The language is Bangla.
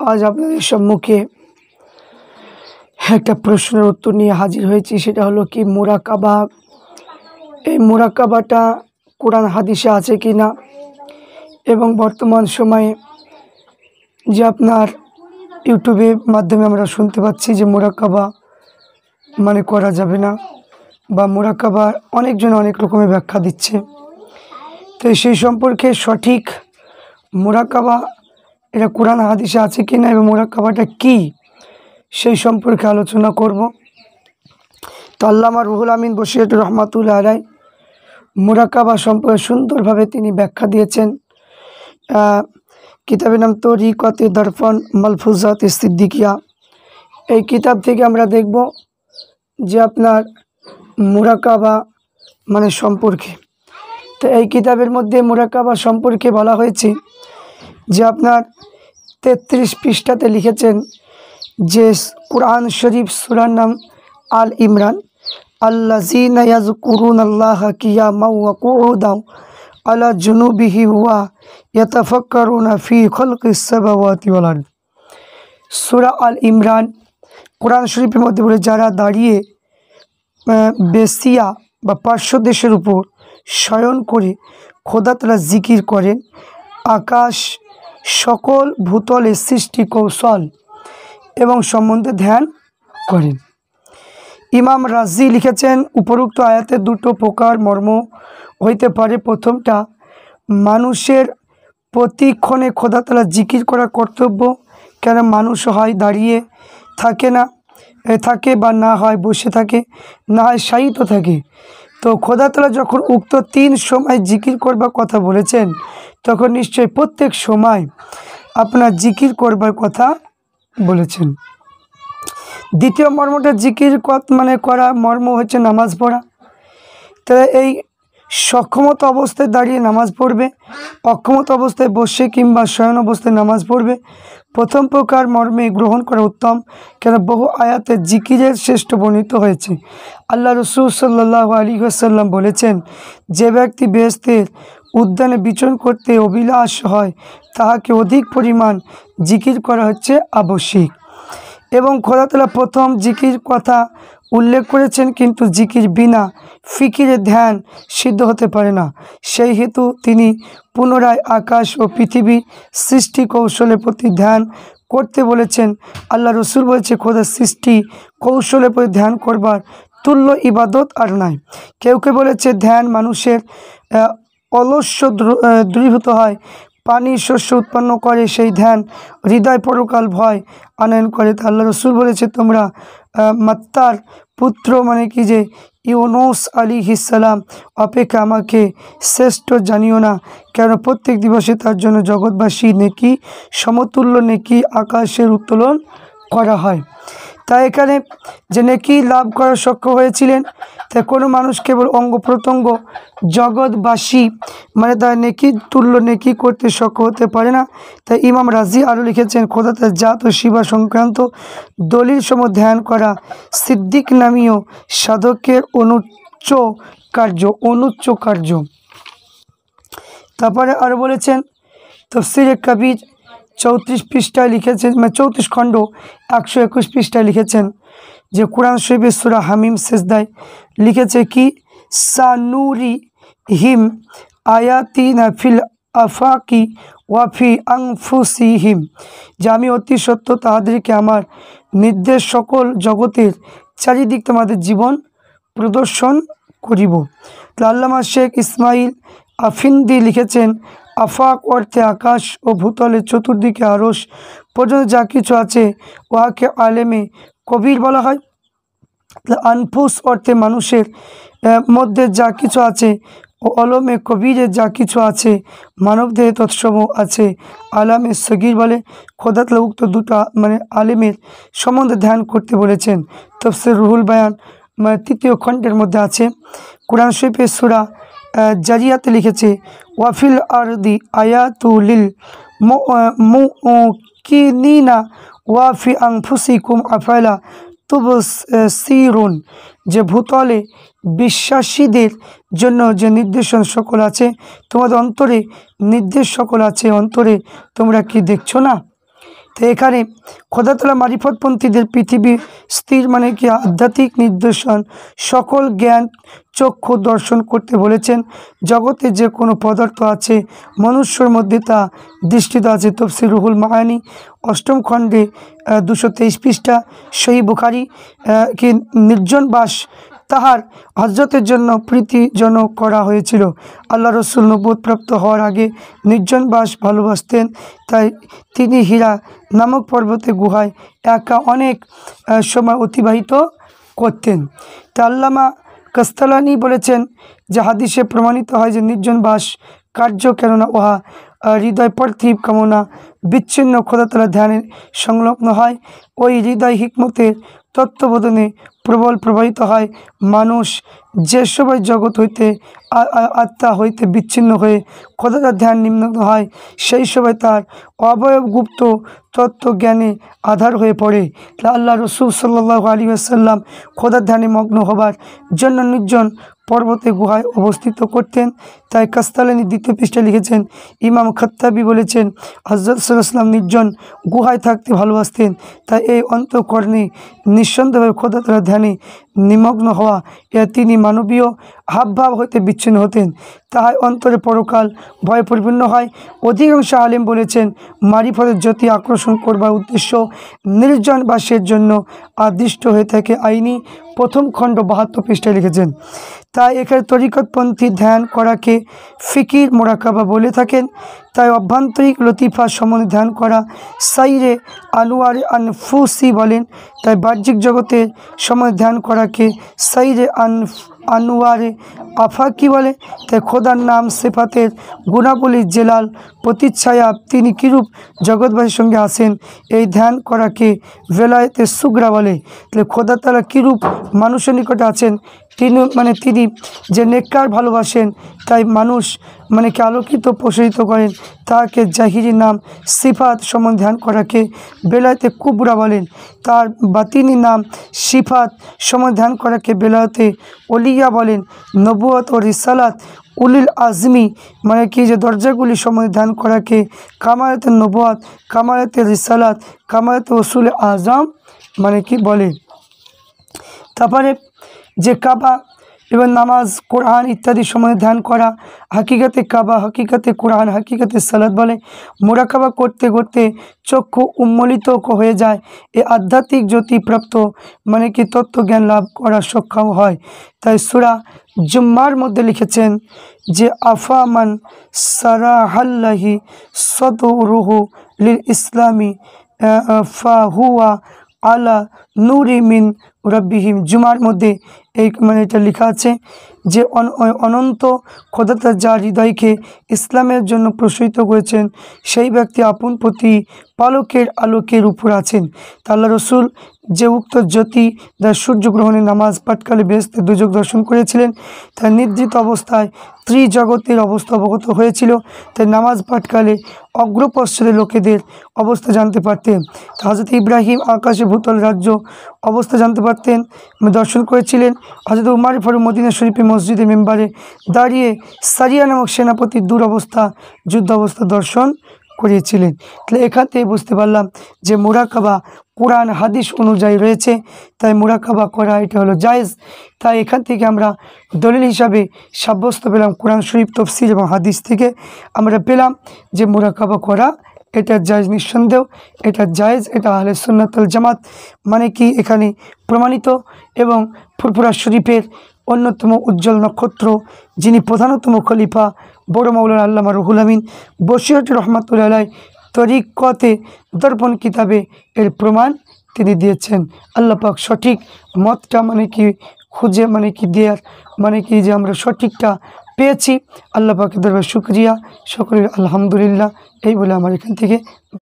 আজ আপনাদের সম্মুখে একটা প্রশ্নের উত্তর নিয়ে হাজির হয়েছি। সেটা হলো কি মুরাকাবা। এই মুরাকাবাটা কোরআন হাদিসে আছে কি না, এবং বর্তমান সময়ে যে আপনার ইউটিউবের মাধ্যমে আমরা শুনতে পাচ্ছি যে মুরাকাবা মানে করা যাবে না, বা মুরাকাবা অনেকজন অনেক রকমের ব্যাখ্যা দিচ্ছে। তো সেই সম্পর্কে সঠিক মুরাকাবা এটা কোরআন হাদিসে আছে কি না এবং মুরাকাবাটা কি সেই সম্পর্কে আলোচনা করব। তো আল্লামা রুহুল আমিন বশির রহমাতুল্লাহ আলাইহি মুরাকাবা সম্পর্কে সুন্দরভাবে তিনি ব্যাখ্যা দিয়েছেন। কিতাবের নাম তরিকতে দরফন মালফুজাত সিদ্দিকিয়া। এই কিতাব থেকে আমরা দেখব যে আপনার মুরাকাবা মানে সম্পর্কে। তো এই কিতাবের মধ্যে মুরাকাবা সম্পর্কে বলা হয়েছে যে আপনার 33 পৃষ্ঠাতে লিখেছেন যে কুরআন শরীফ সূরার নাম আল ইমরান, আল্লাযীনা ইয়াযকুরুনাল্লাহা কিয়ামান ওয়া কুউদান আলা জুনুবিহিম ওয়া ইয়াতাফাক্কারুনা ফি খালকিস সামাওয়াতি ওয়াল আরদ। সূরা আল ইমরান কোরআন শরীফের মধ্যে বলে, যারা দাঁড়িয়ে বেসিয়া বা পার্শ্বদেশের উপর শয়ন করে খোদা তাআলা জিকির করেন, আকাশ সকল ভূতলের সৃষ্টি কৌশল এবং সম্বন্ধে ধ্যান করেন। ইমাম রাজি লিখেছেন, উপরোক্ত আয়াতের দুটো প্রকার মর্ম হইতে পারে। প্রথমটা, মানুষের প্রতিক্ষণে খোদা তাআলা জিকির করা কর্তব্য, কেন মানুষ হয় দাঁড়িয়ে থাকে বা না হয় বসে থাকে, না হয় শায়িত থাকে। তো খোদা তাআলা যখন উক্ত 3 সময় জিকির করবার কথা বলেছেন, তখন নিশ্চয়ই প্রত্যেক সময় আপনার জিকির করবার কথা বলেছেন। দ্বিতীয় মর্মটা, জিকির মানে করা মর্ম হচ্ছে নামাজ পড়া। তো এই সক্ষমতা অবস্থায় দাঁড়িয়ে নামাজ পড়বে, অক্ষমতা অবস্থায় বসে কিংবা শয়ন অবস্থায় নামাজ পড়বে। প্রথম প্রকার মর্মে গ্রহণ করা উত্তম, কেন বহু আয়াতে জিকিরের শ্রেষ্ঠ বর্ণিত হয়েছে। আল্লাহ রসুল সাল্লাল্লাহু আলাইহি ওয়াসাল্লাম বলেছেন, যে ব্যক্তি বেহেশতের উদ্যানে বিচরণ করতে অভিলাষ হয়, তাহাকে অধিক পরিমাণ জিকির করা হচ্ছে আবশ্যিক। এবং খোদা তাআলা প্রথম জিকির কথা উল্লেখ করেছেন, কিন্তু জিকির বিনা ফিকিরে ধ্যান সিদ্ধ হতে পারে না। সেই হেতু তিনি পুনরায় আকাশ ও পৃথিবীর সৃষ্টি কৌশলের প্রতি ধ্যান করতে বলেছেন। আল্লাহ রসুল বলেছে, খোদার সৃষ্টি কৌশলের প্রতি ধ্যান করবার তুল্য ইবাদত আর নাই। কেউ কেউ বলেছে, ধ্যান মানুষের অলস্য দূরীভূত হয়, পানি শস্য উৎপন্ন করে, সেই ধ্যান হৃদয় পরকাল ভয় আনয়ন করে। তা আল্লাহ রসুল বলেছে, তোমরা মাত্তার পুত্র মানে কি যে ইউনুস আলাইহিস সালাম অপেক্ষা আমাকে শ্রেষ্ঠ জানিও না, কেন প্রত্যেক দিবসে তার জন্য জগৎবাসী নেকি সমতুল্য নেকি আকাশের উত্তোলন করা হয়। তাই এখানে যে নেকি লাভ করা সক্ষম হয়েছিলেন, তাই কোনো মানুষ কেবল অঙ্গ প্রত্যঙ্গ জগৎবাসী মানে তার নেকি তুল্য নেকি করতে সক্ষম হতে পারে না। তাই ইমাম রাজি আরও লিখেছেন, খোদা তার জাত ও শিবা সংক্রান্ত দলিল সমূহ ধ্যান করা সিদ্দিক নামীয় সাধকের অনুচ্চ কার্য। তারপরে আরও বলেছেন, তাফসীরে কবির 34 পৃষ্ঠায় লিখেছেন, 34 খণ্ড 121 পৃষ্ঠায় লিখেছেন যে কোরআন শরীফের সূরা হামিম সেজদায় লিখেছে কি, সানুরি হিম আয়াতিনা ফিল আফাকি ওয়াফি আনফুসিহিম, যে আমি অতি সত্য তাহাদেরকে আমার নির্দেশ সকল জগতের চারিদিক তোমাদের জীবন প্রদর্শন করিব। আল্লামা শেখ ইসমাইল আফিন্দি লিখেছেন, আফাক অর্থে আকাশ ও ভূতলের চতুর্দিকে আরশ পর্যন্ত যা কিছু আছে উহাকে আলেমে কবির বলা হয়। আনফুস অর্থে মানুষের মধ্যে যা কিছু আছে ও আলমে কবিরে যা কিছু আছে মানবদেহে তৎসমূহ আছে আলামে সগীর বলে। খোদা তাআলা উক্ত দুটো মানে আলেমের সম্বন্ধে ধ্যান করতে বলেছেন। তাফসীর রুহুল বায়ান 3য় খণ্ডের মধ্যে আছে। কোরআন শরীফের সূরা জারিয়াতে লিখেছে, ওয়াফিল আরদি আয়াতুলিল মুকিনিনা ওয়াফি আনফুসিকুম আফালা তুবসিরুন, যে ভূতলে বিশ্বাসীদের জন্য যে নির্দেশন সকল আছে, তোমাদের অন্তরে নির্দেশ সকল আছে, অন্তরে তোমরা কি দেখছো না? তো এখানে খোদা তাআলা মারিফতপন্থীদের পৃথিবী স্থির মানে কি আধ্যাত্মিক নির্দেশন সকল জ্ঞান চক্ষু দর্শন করতে বলেছেন। জগতে যে কোনো পদার্থ আছে মনুষ্যর মধ্যে তা দৃষ্টিত আছে। তফসির রুহুল মাআনি 8ম খণ্ডে 223 পৃষ্ঠা। সহিহ বুখারী কি নির্জন বাস তাহার হজরতের জন্য প্রীতিজনক করা হয়েছিল। আল্লাহ রসুল নবুয়ত প্রাপ্ত হওয়ার আগে নির্জন বাস ভালোবাসতেন, তাই তিনি হীরা নামক পর্বতে গুহায় একা অনেক সময় অতিবাহিত করতেন। তা আল্লামা কাস্তালানি বলেছেন যে হাদিসে প্রমাণিত হয় যে নির্জন বাস কার্য, কেননা উহা হৃদয় পার্থিব কামনা বিচ্ছিন্ন খোদা তাআলা ধ্যানে সংলগ্ন হয়। ওই হৃদয় হিকমতের তত্ত্ববোধনে প্রবল প্রবাহিত হয়। মানুষ যে সময় জগৎ হইতে আত্মা হইতে বিচ্ছিন্ন হয়ে খোদার ধ্যান নিম্নগ্ন হয়, সেই সময় তার অবয়ব গুপ্ত তত্ত্বজ্ঞানে আধার হয়ে পড়ে। আল্লাহ রসুল সাল্লাল্লাহু আলাইহি ওয়াসাল্লাম খোদার ধ্যানে মগ্ন হবার জন্য নির্জন পর্বতে গুহায় অবস্থিত করতেন। তাই কাস্তালানি 2য় পৃষ্ঠায় লিখেছেন, ইমাম খাত্তাবি বলেছেন হযরত সাল্লাল্লাহু আলাইহি ওয়াসাল্লাম নির্জন গুহায় থাকতে ভালোবাসতেন। তাই এই অন্তঃকরণে নিঃসন্দেহভাবে খোদা তাআলার ধ্যানে নিমগ্ন হওয়া তিনি মানবীয় হাবভাব হইতে বিচ্ছিন্ন হতেন, তাহাই অন্তরে পরকাল ভয়ে পরিপূর্ণ হয়। অধিকাংশ আলেম বলেছেন মারিফতের জ্যোতি আকর্ষণ করবার উদ্দেশ্য নির্জন বাসের জন্য আদিষ্ট হয়ে থাকে। আইনি 1ম খণ্ড 72 পৃষ্ঠায় লিখেছেন। তাই এখানে তরিকতপন্থী ধ্যান করাকে ফিকির মোরাকাবা বলে থাকেন। তাই অভ্যন্তরিক লতিফা সম্বন্ধে ধ্যান করা সাইরে আনোয়ারে আনফুসি বলেন। তাই বাহ্যিক জগতের সম্বন্ধে ধ্যান করাকে সাইরে আনোয়ারে আফাকি বলে। তাই খোদার নাম সিফাতের গুণাবলী জেলাল প্রতিচ্ছায়া তিনি কিরূপ জগৎবাসীর সঙ্গে আসেন, এই ধ্যান করাকে ভেলায়েতে সুগরা বলে। তাহলে খোদা তাআলা কিরূপ মানুষের নিকটে আছেন, তিনি যে নেককার ভালোবাসেন, তাই মানুষ কি আলোকিত প্রসারিত করেন, তাকে জাহিরি নাম সিফাত সম্বন্ধে ধ্যান করাকে বেলায়েতে কুবরা বলেন। তার বাতিনি নাম সিফাত সম্বন্ধে ধ্যান করাকে বেলায়েতে ওলিয়া বলেন। নবুয়ত ও রিসালাত উলিল আজমি কি যে দরজাগুলি সম্বন্ধে ধ্যান করাকে কামালাতে নবুয়ত, কামালাতে রিসালাত, কামালাতে রসুল আজম কি বলে। তারপরে যে কাবা এবং নামাজ কোরআন ইত্যাদি সম্বন্ধে ধ্যান করা হাকিকাতে কাবা, হাকিকাতে কোরআন, হাকিকাতে সালাত বলে। মোরাকাবা করতে করতে চক্ষু উন্মোলিত হয়ে যায়, এ আধ্যাত্মিক জ্যোতিপ্রাপ্ত তত্ত্বজ্ঞান লাভ করা সক্ষম হয়। তাই সূরা জুম্মার মধ্যে লিখেছেন যে আফামান সারাহাল্লাহি সদরুহু লিল ইসলামি ফাহুয়া আলা নূরি মিন রাব্বিহিম। জুমার মধ্যে এই এটা লেখা আছে যে অনন্ত খোদা তাআলা যার হৃদয়কে ইসলামের জন্য প্রসূত করেছেন, সেই ব্যক্তি আপন প্রতিপালকের আলোকের উপর আছেন। তা আল্লাহ রসুল যে উক্ত জ্যোতি যা সূর্যগ্রহণে নামাজ পাঠকালে বেহেশতে দুজক দর্শন করেছিলেন, তার নিদ্রিত অবস্থায় ত্রিজগতের অবস্থা অবগত হয়েছিল। তাই নামাজ পাঠকালে অগ্রপশ্চাতে লোকেদের অবস্থা জানতে পারতেন। হযরত ইব্রাহিম আকাশে ভূতল রাজ্য অবস্থা জানতে পারতেন, দর্শন করেছিলেন। হযরত উমর ফারুক মদিনা শরীফে মসজিদে মেম্বারে দাঁড়িয়ে সারিয়া নামক সেনাপতির দুরবস্থা যুদ্ধ অবস্থা দর্শন করিয়েছিলেন। তাহলে এখান থেকে বুঝতে পারলাম যে মুরাকাবা কোরআন হাদিস অনুযায়ী রয়েছে, তাই মুরাকাবা করা এটা হলো জায়েজ। তাই এখান থেকে আমরা দলিল হিসাবে সাব্যস্ত পেলাম কোরআন শরীফ তফসির এবং হাদিস থেকে আমরা পেলাম যে মুরাকাবা করা এটা জায়েজ, নিঃসন্দেহ এটা জায়েজ, এটা আহলে সুন্নাত ওয়াল জামাত এখানে প্রমাণিত। এবং ফুরফুরা শরীফের অন্যতম উজ্জ্বল নক্ষত্র, যিনি প্রধানতম খলিফা বড় মাওলানা আল্লামা রুহুল আমিন বসিরহাটি রহমাতুল্লাহ আলাইহ তরিকতে দর্পণ কিতাবে এর প্রমাণ তিনি দিয়েছেন। আল্লাহ পাক সঠিক মতটা খুঁজে দেওয়ার যে আমরা সঠিকটা পেয়েছি। আল্লাহ পাকের দরবারে শুকরিয়া, সকলের আলহামদুলিল্লাহ। এই বলে আমার এখান থেকে